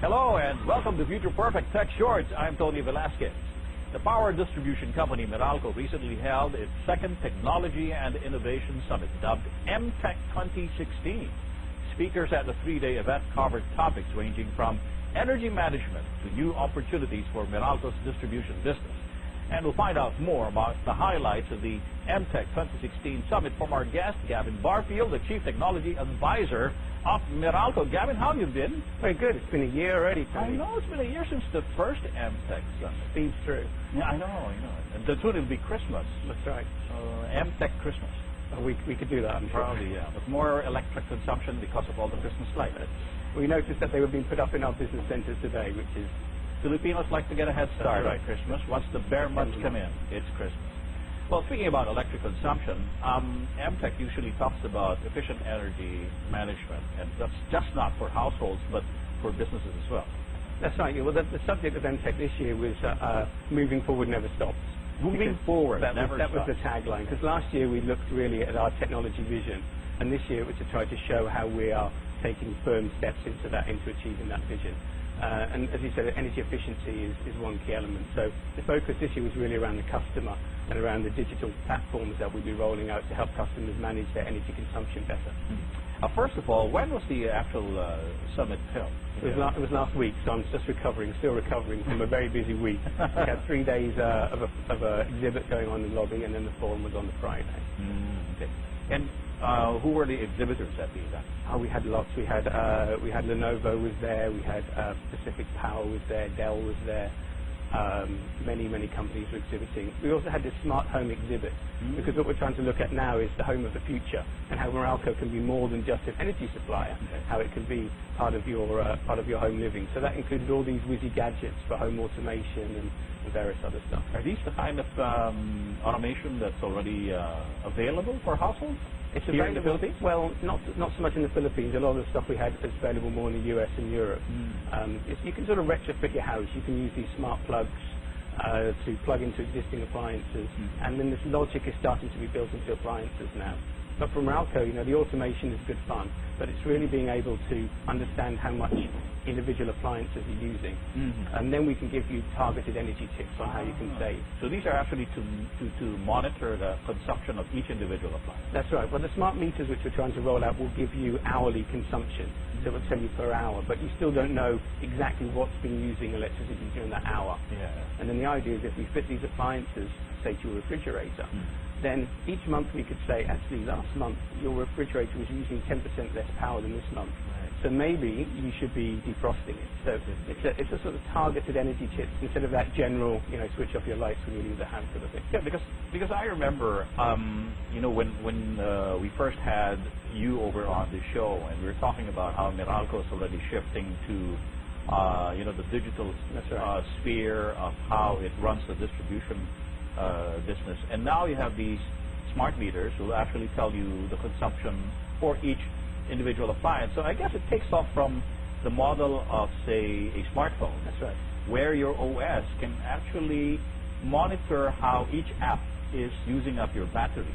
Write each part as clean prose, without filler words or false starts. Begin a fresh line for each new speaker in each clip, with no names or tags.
Hello and welcome to Future Perfect Tech Shorts. I'm Tony Velasquez. The power distribution company Meralco recently held its second Technology and Innovation Summit, dubbed MTECH 2016. Speakers at the three-day event covered topics ranging from energy management to new opportunities for Meralco's distribution business. And we'll find out more about the highlights of the MTECH 2016 Summit from our guest, Gavin Barfield, the Chief Technology Advisor of Meralco. Gavin, how have you been?
Very good. It's been a year already, Tony.
I know, it's been a year since the first MTECH Summit.
Speeds through.
Yeah, I know. And the soon it'll be Christmas.
That's right.
MTECH Christmas.
We could do that, I'm sure.
Probably, yeah. But more electric consumption because of all the Christmas lights.
We noticed that they were being put up in our business centers today, which is...
Filipinos like to get a head start
right.
on Christmas. Once the bare months come in, it's Christmas. Well, speaking about electric consumption, MTECH usually talks about efficient energy management, and that's just not for households, but for businesses as well.
That's right. Well, the subject of MTECH this year was moving forward never stops.
Moving forward
that
never stops.
That was the tagline, because last year we looked really at our technology vision, and this year it was to try to show how we are taking firm steps into achieving that vision. And as you said, energy efficiency is one key element. So the focus this year was really around the customer and around the digital platforms that we'll be rolling out to help customers manage their energy consumption better.
First of all, when was the actual summit held?
It was last week, so I'm just still recovering from a very busy week. We had 3 days of an exhibit going on in the lobby, and then the forum was on the Friday.
Okay. And who were the exhibitors at the event?
We had lots. We had Lenovo was there. We had Pacific Power was there. Dell was there. Many companies were exhibiting. We also had this smart home exhibit, because what we're trying to look at now is the home of the future and how Meralco can be more than just an energy supplier. How it can be part of your home living. So that included all these whizzy gadgets for home automation and various other stuff.
Are these the kind of automation that's already available for households?
It's
here
available.
In the Philippines?
Well, not so much in the Philippines. A lot of the stuff we had is available more in the US and Europe. You can sort of retrofit your house. You can use these smart plugs to plug into existing appliances, and then this logic is starting to be built into appliances now. But from Meralco, the automation is good fun, but it's really being able to understand how much individual appliances are using, and then we can give you targeted energy tips on how you can save.
So these are actually to monitor the consumption of each individual appliance.
That's right. Well, the smart meters which we're trying to roll out will give you hourly consumption. So it will tell you per hour, but you still don't know exactly what's been using electricity during that hour.
Yeah.
And then the idea is if we fit these appliances, say to a refrigerator, then each month we could say, actually last month your refrigerator was using 10% less power than this month. So maybe you should be defrosting it. So it's a sort of targeted energy tips instead of that general, switch off your lights when you leave the house sort of thing.
Yeah, because I remember, when we first had you over on the show, and we were talking about how Meralco is already shifting to, the digital sphere of how it runs the distribution business, and now you have these smart meters who will actually tell you the consumption for each individual appliance. So I guess it takes off from the model of, say, a smartphone.
That's right.
Where your OS can actually monitor how each app is using up your battery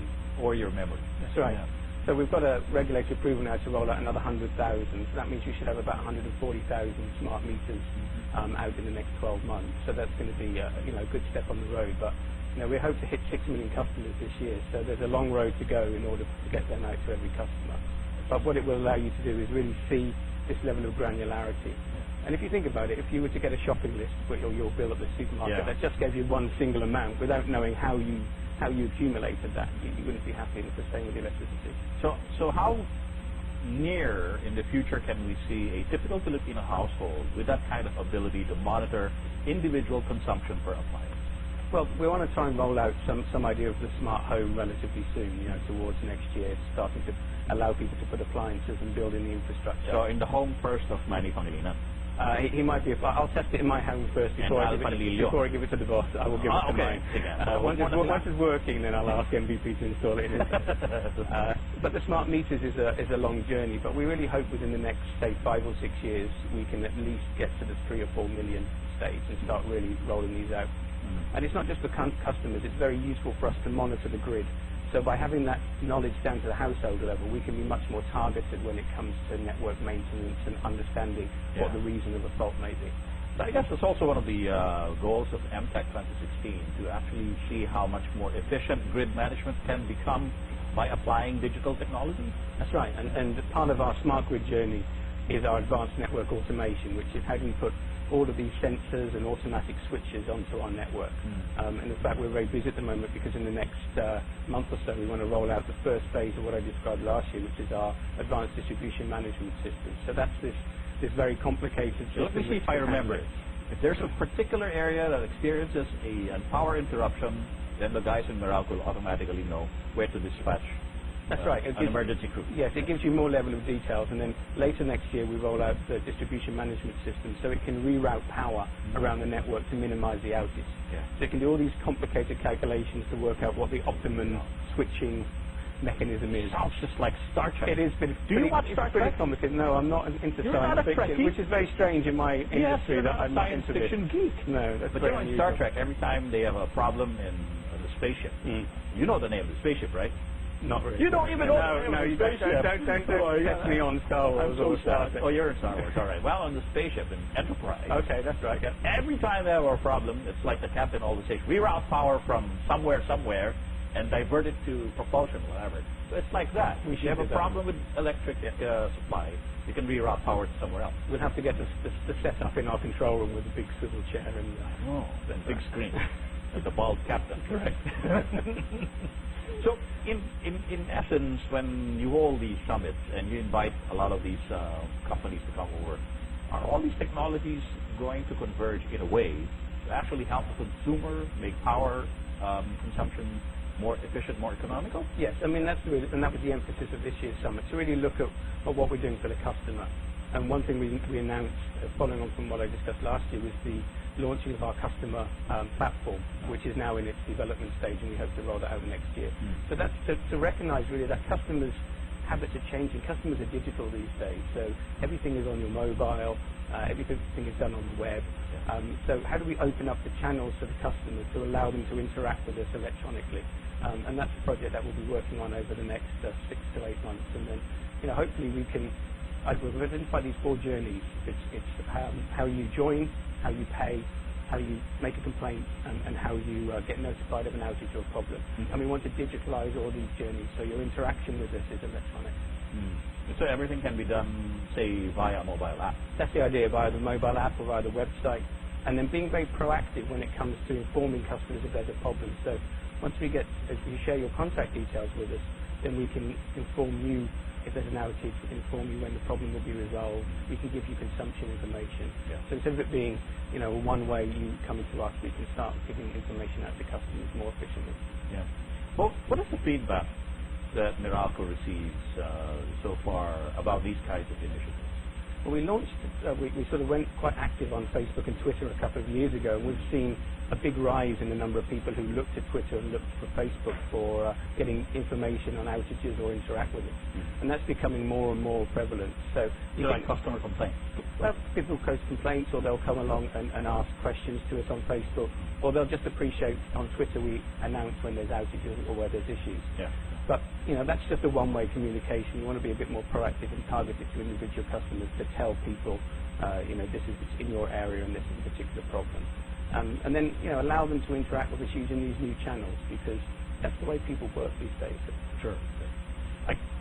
or your memory.
That's right. Yeah. So we've got a regulatory approval now to roll out another 100,000. So that means we should have about 140,000 smart meters out in the next 12 months. So that's going to be a good step on the road. But we hope to hit 6 million customers this year. So there's a long road to go in order to get them out to every customer. But what it will allow you to do is really see this level of granularity. And if you think about it, if you were to get a shopping list for your bill at the supermarket that just gave you one single amount without knowing how you accumulated that, you wouldn't be happy. And it's the same with electricity.
So how near in the future can we see a typical Filipino household with that kind of ability to monitor individual consumption per appliance?
Well, we want to try and roll out some idea of the smart home relatively soon, towards next year, starting to allow people to put appliances and build in the infrastructure.
So in the home first of Manny Pangilinan?
He might be. I'll test it in my home first before I give it to the boss. I will give it to mine. Once it's working, then I'll ask MVP to install it. But the smart meters is a long journey. But we really hope within the next, say, 5 or 6 years, we can at least get to the 3 or 4 million stage and start really rolling these out. And it's not just for customers. It's very useful for us to monitor the grid. So by having that knowledge down to the household level, we can be much more targeted when it comes to network maintenance and understanding what the reason of a fault may be.
So I guess it's also one of the goals of MTECH 2016 to actually see how much more efficient grid management can become by applying digital technology.
That's right, and part of our smart grid journey is our advanced network automation, which is how do we put all of these sensors and automatic switches onto our network. And in fact, we're very busy at the moment because in the next month or so, we want to roll out the first phase of what I described last year, which is our advanced distribution management system. So that's this very complicated system.
Let me see if I remember it. If there's a particular area that experiences a power interruption, then the guys in Meralco will automatically know where to dispatch.
That's right.
An emergency crew.
Yes, it gives you more level of details, and then later next year we roll out the distribution management system so it can reroute power around the network to minimize the outage. So it can do all these complicated calculations to work out what the optimum switching mechanism is.
Sounds just like Star Trek.
It is, but
Do you watch Star Trek?
Pretty complicated. No, I'm not into
You're
science
not a
fiction,
Trekkie?
which is very strange in my industry that I'm not
science
into
fiction
it.
geek.
No, that's
But
very
you know, in
unusual.
Star Trek, every time they have a problem in the spaceship, you know the name of the spaceship, right?
Not really.
You don't even know the name
No,
of
you
the
don't
spaceship.
test me on Star Wars or Star Trek.
Oh, you're in Star Wars, all right. Well, on the spaceship in Enterprise,
Okay, that's right. Yeah.
every time they have a problem, it's like the captain always says, reroute power from somewhere, and divert it to propulsion, whatever. So it's like that.
We
If you have
should
a
do that.
problem with electric supply, you can reroute power to somewhere else.
We'll have to get the setup in our control room with a big swivel chair and
Oh, the big screen. With the bald captain, correct. So, in essence, when you hold these summits and you invite a lot of these companies to come over, are all these technologies going to converge in a way to actually help the consumer make power consumption more efficient, more economical?
yes, I mean that was the emphasis of this year's summit, to really look at what we're doing for the customer. And one thing we announced, following on from what I discussed last year, was the launching of our customer platform, which is now in its development stage, and we hope to roll that out next year. So that's to recognize really that customers' habits are changing. Customers are digital these days, so everything is on your mobile, everything is done on the web. So how do we open up the channels to the customers to allow them to interact with us electronically? And that's a project that we'll be working on over the next 6 to 8 months, and then hopefully we can we've identified these 4 journeys. It's how you join, how you pay, how you make a complaint, and how you get notified of an outage or a problem. And we want to digitalize all these journeys so your interaction with us is electronic.
So everything can be done, say, via mobile app.
That's the idea, via the mobile app or via the website, and then being very proactive when it comes to informing customers if there's a problem. So once if you share your contact details with us, then we can inform you if there's an outage, we can inform you when the problem will be resolved. We can give you consumption information. So instead of it being, a one-way you coming to us, we can start giving information out to customers more efficiently.
Yeah. Well, what is the feedback that Meralco receives so far about these kinds of initiatives?
Well, we launched, we sort of went quite active on Facebook and Twitter a couple of years ago, and we've seen a big rise in the number of people who looked at Twitter and looked for Facebook for getting information on outages or interact with it. And that's becoming more and more prevalent. So
you like customer complaints?
Well, people post complaints, or they'll come along and ask questions to us on Facebook, or they'll just appreciate on Twitter we announce when there's outages or where there's issues.
Yeah.
But that's just a one-way communication. You want to be a bit more proactive and targeted to individual customers to tell people, this is in your area and this is a particular problem. And then, allow them to interact with us using these new channels, because that's the way people work these days.
Sure.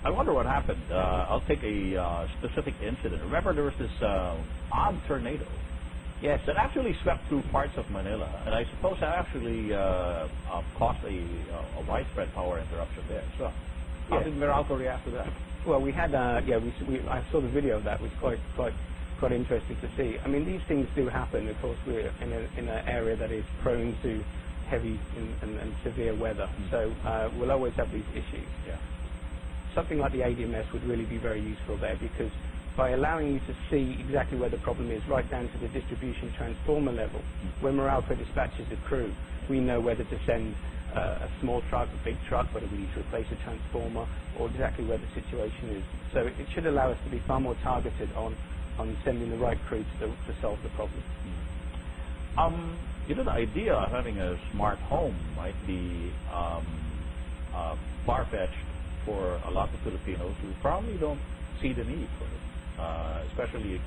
I wonder what happened. I'll take a specific incident. Remember there was this odd tornado?
Yes.
That actually swept through parts of Manila, and I suppose that actually caused a widespread power interruption there. So how did Meralco react to that?
Well, we had, I saw the video of that. It was quite interesting to see. I mean, these things do happen. Of course, we're in an area that is prone to heavy and severe weather, so we'll always have these issues.
Yeah.
Something like the ADMS would really be very useful there, because by allowing you to see exactly where the problem is, right down to the distribution transformer level, when Meralco dispatches a crew, we know whether to send a small truck, a big truck, whether we need to replace a transformer, or exactly where the situation is. So it should allow us to be far more targeted on sending the right crew to solve the problem.
The idea of having a smart home might be far-fetched for a lot of Filipinos who probably don't see the need for it, especially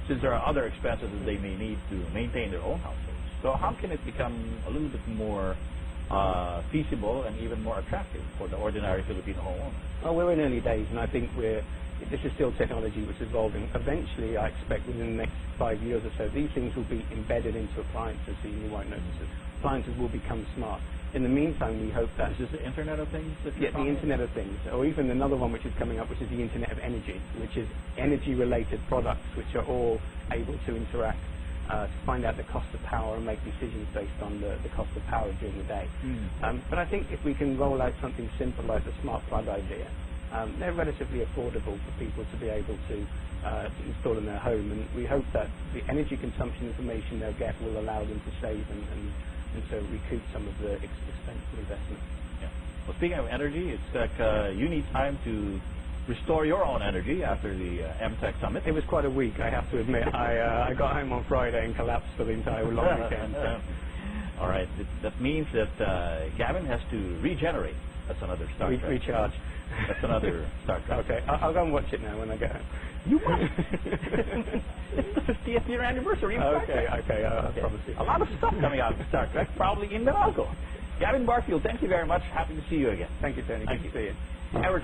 since there are other expenses that they may need to maintain their own households. So how can it become a little bit more feasible and even more attractive for the ordinary Filipino homeowner?
Well, we're in early days, and I think this is still technology which is evolving. Eventually, I expect within the next 5 years or so, these things will be embedded into appliances, so you won't notice it. Appliances will become smart. In the meantime, we hope that...
Is this the Internet of Things?
Yeah, the Internet of Things, or even another one which is coming up, which is the Internet of Energy, which is energy-related products which are all able to interact to find out the cost of power and make decisions based on the cost of power during the day. But I think if we can roll out something simple like the smart plug idea, they're relatively affordable for people to be able to install in their home, and we hope that the energy consumption information they'll get will allow them to save and so recoup some of the expensive investment.
Yeah. Well, speaking of energy, it's like you need time to restore your own energy after the MTECH summit.
It was quite a week, I have to admit. I got home on Friday and collapsed for the entire long weekend. So.
All right. That means that Gavin has to regenerate. That's another Star Trek.
Recharge.
That's another Star Trek.
Okay, I'll go and watch it now when I get home.
You must. It's the 50th year anniversary of Star Trek.
Okay, I promise you.
A lot of stuff coming out of Star Trek, probably in Meralco. Gavin Barfield, thank you very much. Happy to see you again.
Thank you, Tony. Good to see you.
And we're